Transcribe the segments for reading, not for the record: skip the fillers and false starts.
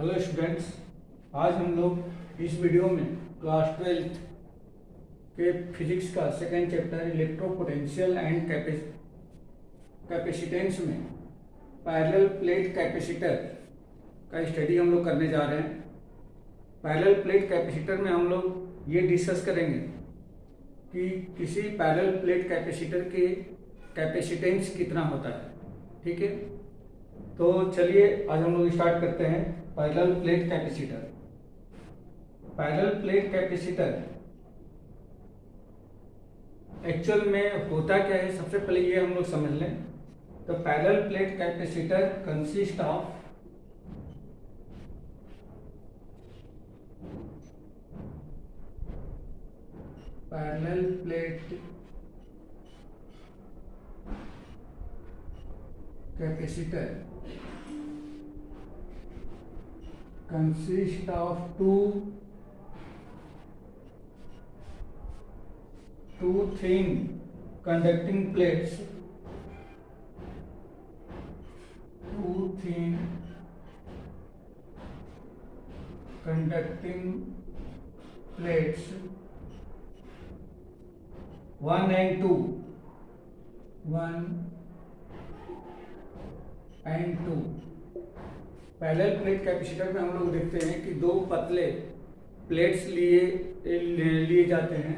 Hello students, आज हम लोग इस वीडियो में क्लास 12th के फिजिक्स का सेकेंड चैप्टर इलेक्ट्रोपोटेंशियल एंड कैपेसिटेंस में पैरेलल प्लेट कैपेसिटर का स्टडी हम लोग करने जा रहे हैं। पैरेलल प्लेट कैपेसिटर में हम लोग ये डिस्कस करेंगे कि किसी पैरेलल प्लेट कैपेसिटर के कैपेसिटेंस कितना होता है। ठीक है, तो चलिए आज हम लोग स्टार्ट करते हैं। Parallel plate capacitor. Parallel plate capacitor actual में होता क्या है, सबसे पहले ये हम लोग समझ लें। तो parallel plate capacitor consist of parallel plate capacitor consist of two thin conducting plates, one and two, parallel plate capacitor में हम लोग देखते हैं कि दो पतले प्लेट्स लिए जाते हैं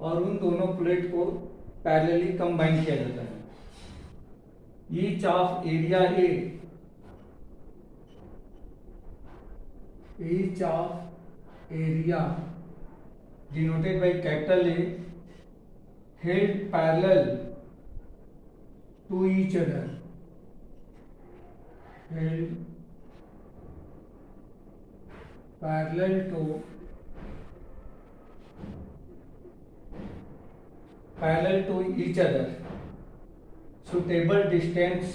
और उन दोनों प्लेट को पैरेलली कंबाइन किया जाता है। Each of area denoted by capital A held parallel to each other, parallel to each other, suitable distance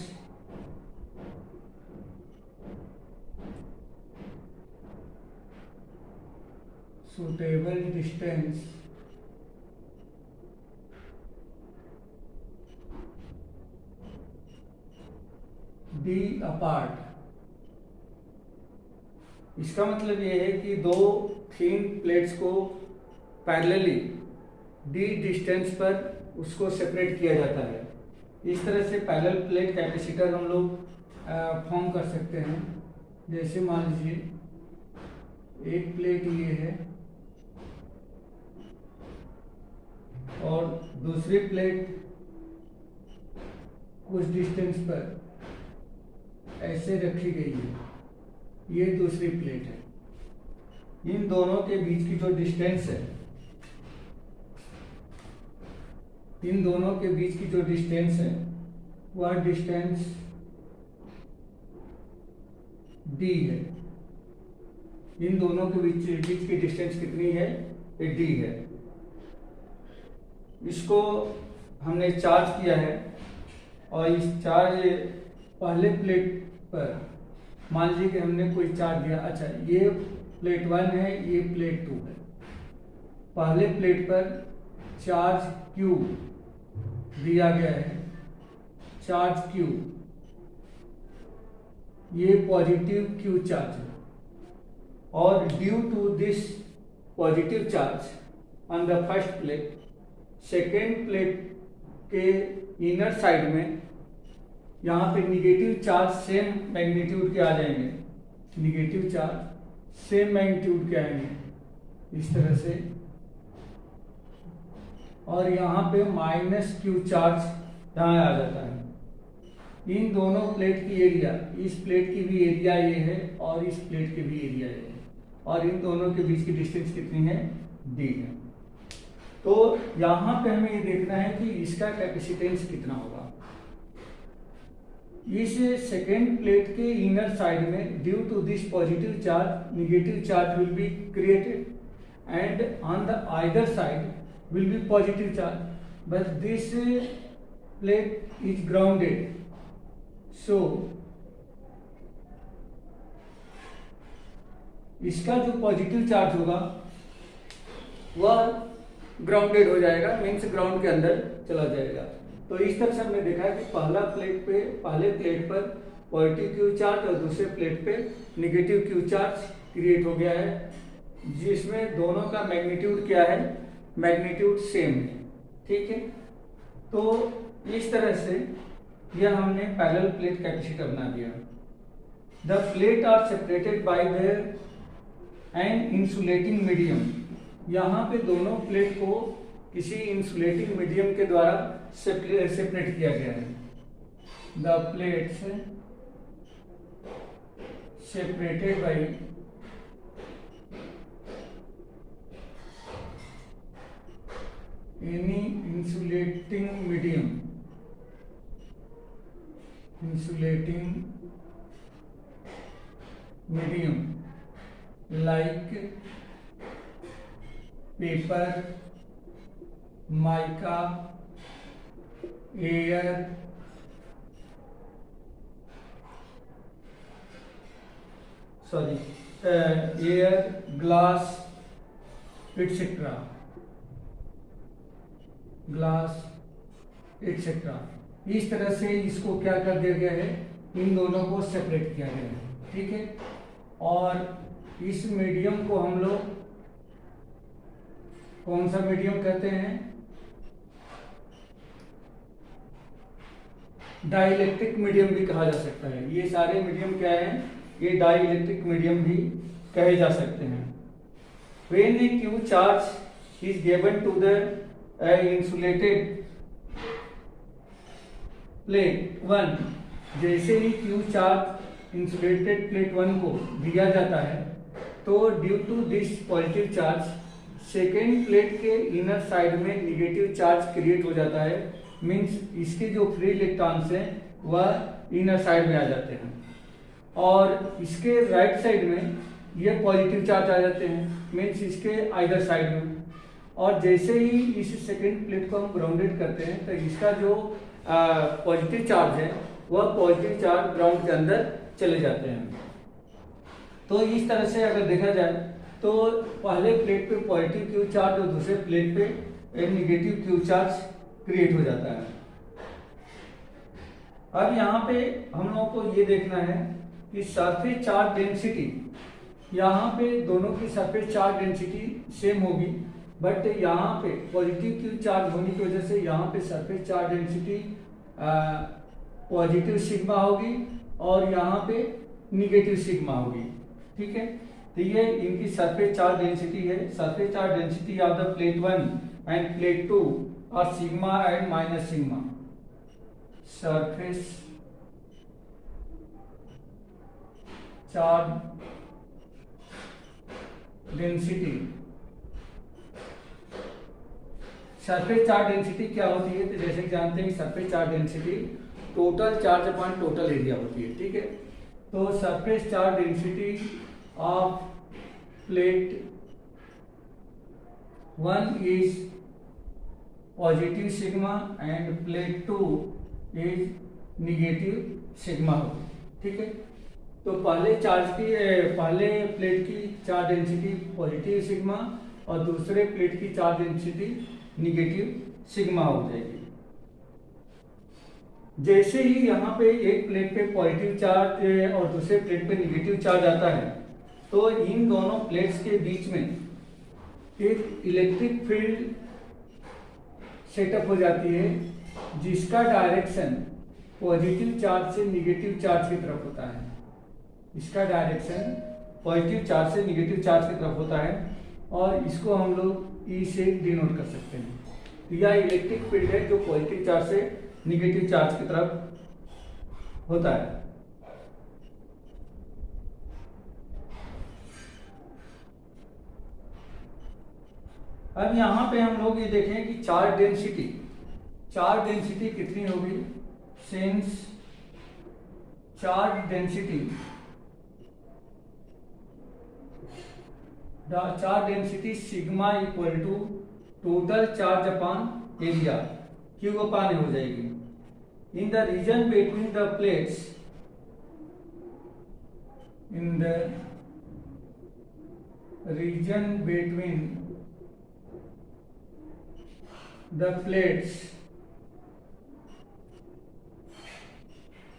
d apart। इसका मतलब ये है कि दो थिन प्लेट्स को पैरेलली डी डिस्टेंस पर उसको सेपरेट किया जाता है। इस तरह से पैरेलल प्लेट कैपेसिटर हम लोग फॉर्म कर सकते हैं। जैसे मान लीजिए एक प्लेट ये है और दूसरी प्लेट कुछ डिस्टेंस पर ऐसे रखी गई है, ये दूसरी प्लेट है। इन दोनों के बीच की जो डिस्टेंस है, वह डिस्टेंस d है। इन दोनों के बीच की डिस्टेंस कितनी है? ये d है। इसको हमने चार्ज किया है और इस चार्ज पहले प्लेट पर मान लीजिए कि हमने कोई चार्ज दिया। अच्छा, ये प्लेट 1 है, ये प्लेट 2 है। पहले प्लेट पर चार्ज Q दिया गया है, चार्ज Q, ये पॉजिटिव Q चार्ज है और due to this positive charge on the first plate, second plate के इनर साइड में यहाँ पे निगेटिव चार्ज सेम मैग्नीट्यूड के आ जाएंगे, निगेटिव चार्ज सेम मैग्नीट्यूड के आएंगे इस तरह से, और यहाँ पे -Q चार्ज यहाँ आ जाता है। इन दोनों प्लेट की एरिया, इस प्लेट की भी एरिया ये है और इस प्लेट की भी एरिया ये है, और इन दोनों के बीच की डिस्टेंस कितनी है? d है। तो यहाँ पे हमें ये देखना है कि इसका कैपेसिटेंस कितना होगा। इस सेकेंड प्लेट के इनर साइड में due to this positive charge negative charge will be created and on the other side will be positive charge, but this plate is grounded, so इसका जो पॉजिटिव चार्ज होगा वह grounded हो जाएगा, means ground के अंदर चला जाएगा। तो इस तरह से हमने देखा है कि पहले प्लेट पर पॉजिटिव क्यू चार्ज और दूसरे प्लेट पे निगेटिव क्यू चार्ज क्रिएट हो गया है, जिसमें दोनों का मैग्नीट्यूड क्या है, मैग्नीट्यूड सेम है। ठीक है, तो इस तरह से यह हमने पैरेलल प्लेट कैपेसिटर बना दिया। The plate are separated by their an insulating medium. यहाँ पे दोनों प्लेट को किसी इंसुलेटिंग मीडियम के द्वारा सेपरेट किया गया है। The plates separated by any insulating medium, like paper, mica, air, glass, etc. इस तरह से इसको क्या कर दिया गया है, इन दोनों को सेपरेट किया गया है। ठीक है, और इस मीडियम को हम लोग कौन सा मीडियम कहते हैं, डाइइलेक्ट्रिक मीडियम भी कहा जा सकता है। ये सारे मीडियम क्या है, ये डाइइलेक्ट्रिक मीडियम भी कहे जा सकते हैं। When a Q charge is given to the insulated plate 1, जैसे ही Q चार्ज इंसुलेटेड प्लेट 1 को दिया जाता है, तो due to this positive charge second plate के इनर साइड में निगेटिव चार्ज क्रिएट हो जाता है। मींस इसके जो फ्री इलेक्ट्रॉन्स हैं वह इनर साइड में आ जाते हैं, और इसके राइट साइड में ये पॉजिटिव चार्ज आ जाते हैं, मींस इसके आइदर साइड में। और जैसे ही इस सेकेंड प्लेट को हम ग्राउंडेड करते हैं, तो इसका जो पॉजिटिव चार्ज है वह पॉजिटिव चार्ज ग्राउंड के अंदर चले जाते हैं। तो इस तरह से अगर देखा जाए तो पहले प्लेट पे पॉजिटिव क्यू चार्ज और दूसरे प्लेट पे एक निगेटिव क्यू चार्ज क्रिएट हो जाता है। अब यहाँ पे हम लोगों को ये देखना है कि सरफेस चार्ज डेंसिटी, यहाँ पे दोनों की सरफेस चार्ज डेंसिटी सेम होगी, बट यहाँ पे पॉजिटिव क्यू चार्ज होने की वजह से यहाँ पे surface charge density positive sigma होगी और यहाँ पे निगेटिव सिग्मा होगी। ठीक है, तो ये इनकी सरफेस चार्ज डेंसिटी है। Surface charge density of the plate 1 end plate 2 और sigma and minus sigma. Surface charge density, surface charge density क्या होती है, तो जैसे कि जानते हैं surface charge density total charge upon total area होती है। ठीक है, तो surface charge density of plate 1 is positive sigma end plate 2 is negative sigma होगी। ठीक है, तो पहले प्लेट की चार्ज डेंसिटी पॉजिटिव सिग्मा और दूसरे प्लेट की चार्ज डेंसिटी निगेटिव सिग्मा हो जाएगी। जैसे ही यहाँ पे एक प्लेट पे पॉजिटिव चार्ज और दूसरे प्लेट पे निगेटिव चार्ज आता है, तो इन दोनों प्लेट्स के बीच में एक इलेक्ट्रिक फील्ड सेटअप हो जाती है, जिसका डायरेक्शन पॉजिटिव चार्ज से निगेटिव चार्ज की तरफ होता है। इसका डायरेक्शन पॉजिटिव चार्ज से निगेटिव चार्ज की तरफ होता है, और इसको हम लोग ई से डिनोट कर सकते हैं। यह इलेक्ट्रिक फील्ड है जो पॉजिटिव चार्ज से निगेटिव चार्ज की तरफ होता है। अब यहाँ पे हम लोग ये देखें कि चार्ज डेंसिटी कितनी होगी। Since charge density sigma equal to total charge upon area, q upon हो जाएगी। In the region between the plates, in the region between the plates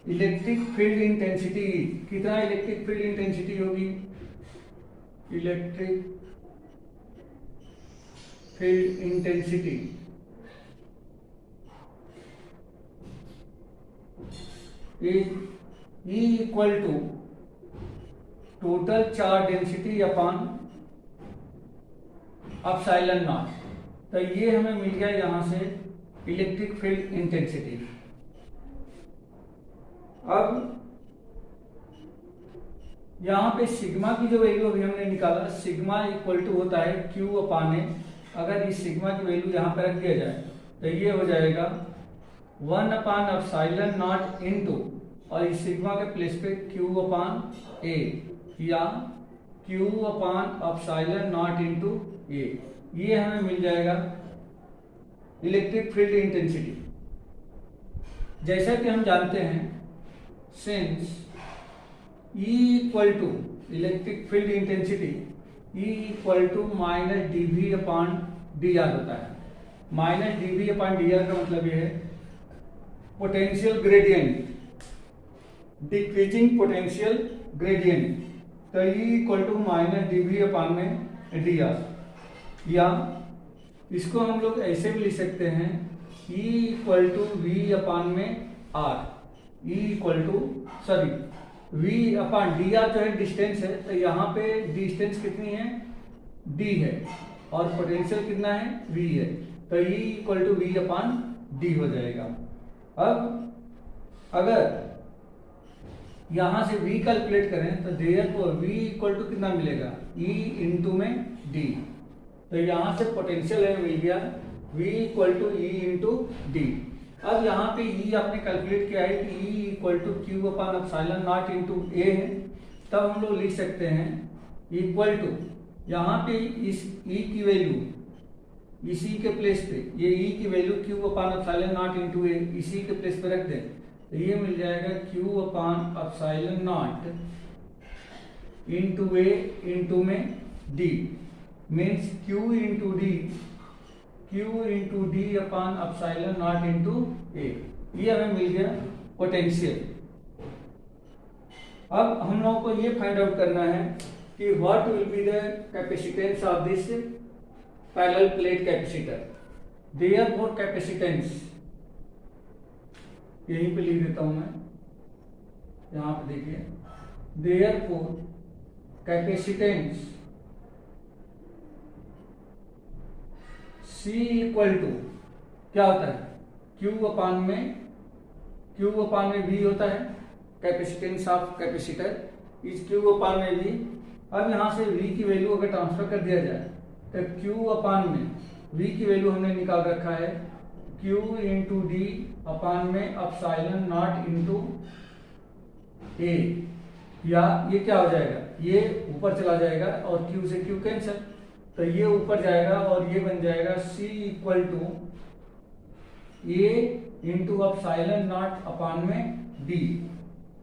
electric field intensity, कितना इलेक्ट्रिक फील्ड इंटेंसिटी होगी, electric field intensity is E equal to total charge density upon epsilon naught. तो ये हमें मिल गया यहां से electric field intensity. अब यहां पे सिग्मा की जो वैल्यू अभी हमने निकाला, सिग्मा इक्वल टू होता है Q अपान ए। अगर इस सिग्मा की वैल्यू यहां पर रख दिया जाए तो ये हो जाएगा 1 अपान एप्सिलॉन नॉट इनटू, और इस सिग्मा के प्लेस पे Q अपान ए या Q upon epsilon naught into A. ये हमें मिल जाएगा इलेक्ट्रिक फील्ड इंटेंसिटी। जैसा कि हम जानते हैं, since E equal to electric field intensity E equal to minus dV upon dr होता है। माइनस dV अपॉन dr का मतलब ये है potential gradient, decreasing potential gradient. तो E equal to minus dV upon में dr, या इसको हम लोग ऐसे भी लिख सकते हैं E equal to V upon में R। E equal to V upon dr जो है डिस्टेंस है, तो यहाँ पे डिस्टेंस कितनी है, d है, और पोटेंशियल कितना है, V है। तो E equal to V upon d हो जाएगा। अब अगर यहां से V कैलकुलेट करें तो देयरफॉर V इक्वल टू कितना मिलेगा, E इंटू में d। तो यहां से पोटेंशियल है मिल गया V equal to E into d. अब यहाँ पे E आपने कैलकुलेट किया है कि E equal to Q upon epsilon naught into A है, तब हम लोग लिख सकते हैं इक्वल टू, यहाँ पे इस E की वैल्यू इसी के प्लेस पे, ये E की value Q upon epsilon naught into A इसी के प्लेस पे रख दें, तो ये मिल जाएगा Q upon epsilon naught into A into में D, means Q into d, Q into d upon epsilon naught into A. ये हमें मिल गया पोटेंशियल। अब हम लोगों को ये फाइंड आउट करना है कि what will be the capacitance of this parallel plate capacitor. Therefore capacitance, यहीं पे लिख देता हूं मैं, यहां पे देखिए, therefore capacitance C equal to क्या होता है, Q अपान में V होता है, capacitance of capacitor is Q upon में V। अब यहां से V की वैल्यू अगर ट्रांसफर कर दिया जाए तो Q अपान में V की वैल्यू हमने निकाल रखा है Q इंटू डी अपान में एप्सिलॉन नॉट इंटू ए, या ये क्या हो जाएगा, ये ऊपर चला जाएगा और Q से Q कैंसिल, तो ये ऊपर जाएगा और ये बन जाएगा C equal to A into epsilon naught upon में d,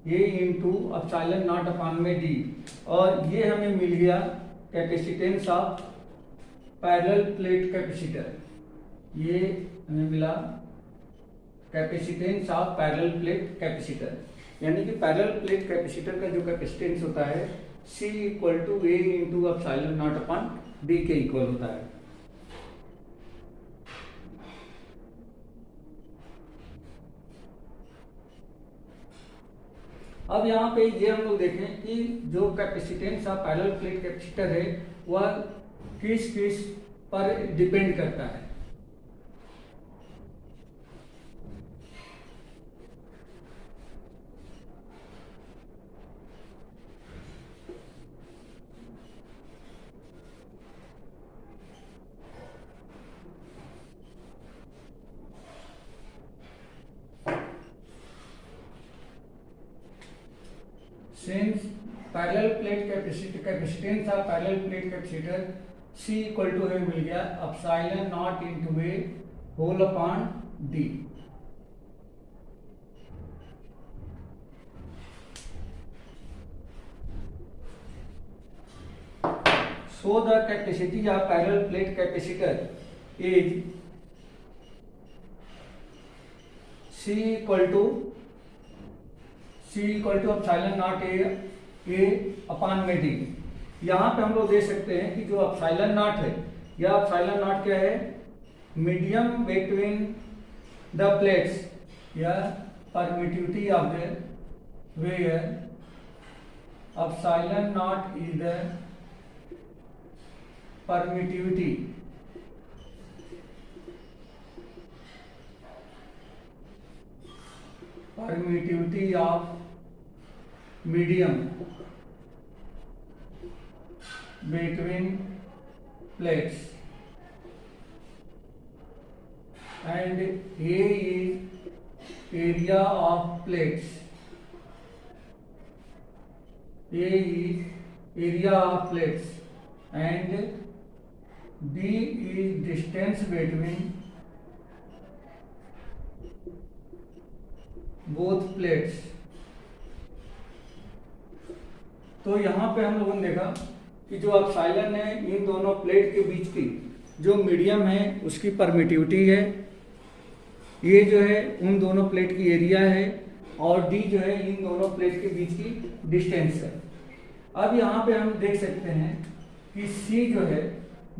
A into epsilon naught upon में डी। और ये हमें मिल गया capacitance of parallel plate capacitor. ये हमें मिला capacitance of parallel plate capacitor, यानी कि पैरेलल प्लेट कैपेसिटर का जो कैपेसिटेंस होता है C equal to A into epsilon naught upon d के इक्वल होता है। अब यहाँ पे ये हम लोग देखें कि जो capacitance of parallel plate capacitor है वह किस किस पर डिपेंड करता है। Since parallel plate capacitance of parallel plate capacitor C equal to हमें मिल गया epsilon naught into a whole upon d. So the capacity of parallel plate capacitor is C equal to C equal to epsilon naught a upon में d. यहाँ पे हम लोग देख सकते हैं कि जो एप्सिलॉन नॉट है, यह एप्सिलॉन नॉट क्या है, मीडियम बिटवीन द प्लेट्स या permittivity of the where epsilon naught is the permittivity of medium between plates, and A is area of plates. A is area of plates and D is distance between both plates. तो यहाँ पे हम लोगों ने देखा कि जो epsilon है इन दोनों प्लेट के बीच की जो मीडियम है उसकी परमिटिविटी है, ये जो है उन दोनों प्लेट की एरिया है, और डी जो है इन दोनों प्लेट के बीच की डिस्टेंस है। अब यहाँ पे हम देख सकते हैं कि सी जो है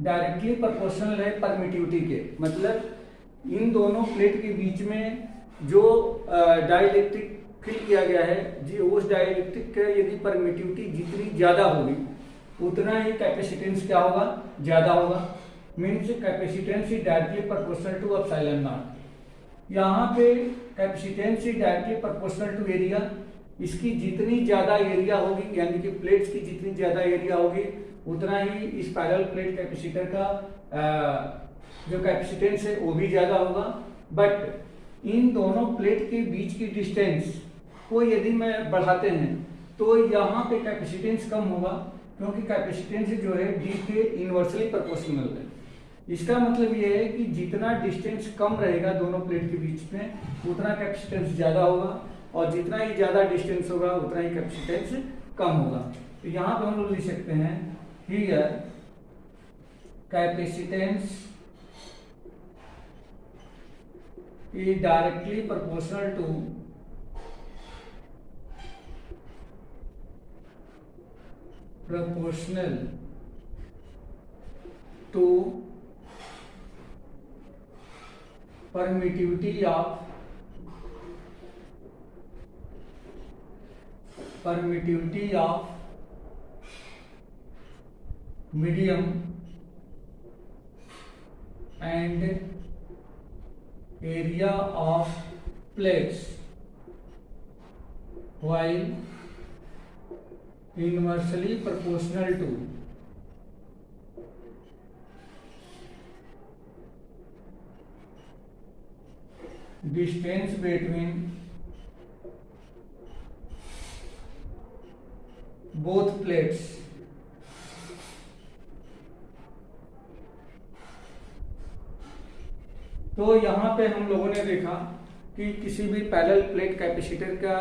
डायरेक्टली प्रोपोर्शनल है परमिटिविटी के, मतलब इन दोनों प्लेट के बीच में जो डाइलेक्ट्रिक फिल किया गया है जी, उस डाइलेक्ट्रिक का यदि परमिटिविटी जितनी ज्यादा होगी उतना ही कैपेसिटेंस क्या होगा, ज्यादा होगा। Means capacitance is directly proportional to epsilon naught. यहाँ पे capacitance is directly proportional to area. इसकी जितनी ज्यादा एरिया होगी, यानी कि प्लेट्स की जितनी ज्यादा एरिया होगी उतना ही इस पैरेलल प्लेट कैपेसिटर का जो कैपेसिटेंस है वो भी ज्यादा होगा। बट इन दोनों प्लेट के बीच की डिस्टेंस को यदि मैं बढ़ाते हैं तो यहाँ पे कैपेसिटेंस कम होगा, क्योंकि कैपेसिटेंस जो है डी के इनवर्सली प्रोपोर्शनल है। इसका मतलब ये है कि जितना डिस्टेंस कम रहेगा दोनों प्लेट के बीच में उतना कैपेसिटेंस ज्यादा होगा, और जितना ही ज्यादा डिस्टेंस होगा उतना ही कैपेसिटेंस कम होगा। तो यहाँ पे हम लोग लिख सकते हैं here capacitance is directly proportional to permittivity of medium and area of plates while inversely proportional to distance between both plates। तो यहाँ पे हम लोगों ने देखा कि किसी भी पैरेलल प्लेट कैपेसिटर का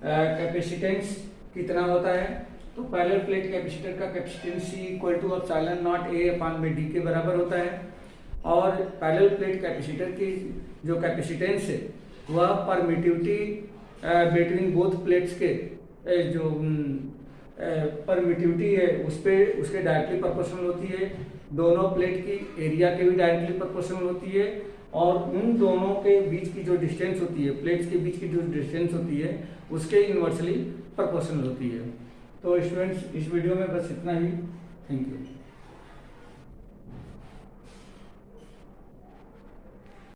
कैपेसिटेंस कितना होता है। तो पैरेलल प्लेट कैपेसिटर का capacitance C equal to epsilon naught a upon में डी के बराबर होता है, और पैरेलल प्लेट कैपेसिटर की जो कैपेसिटेंस है वह परमिटिविटी बिटवीन बोथ प्लेट्स के जो परमिटिविटी है उसके डायरेक्टली प्रोपोर्शनल होती है। दोनों प्लेट की एरिया के भी डायरेक्टली प्रोपोर्शनल होती है, और उन दोनों के बीच की जो डिस्टेंस होती है, प्लेट्स के बीच की जो डिस्टेंस होती है उसके इनवर्सली प्रोपोर्शनल होती है। तो स्टूडेंट्स इस वीडियो में बस इतना ही। Thank you.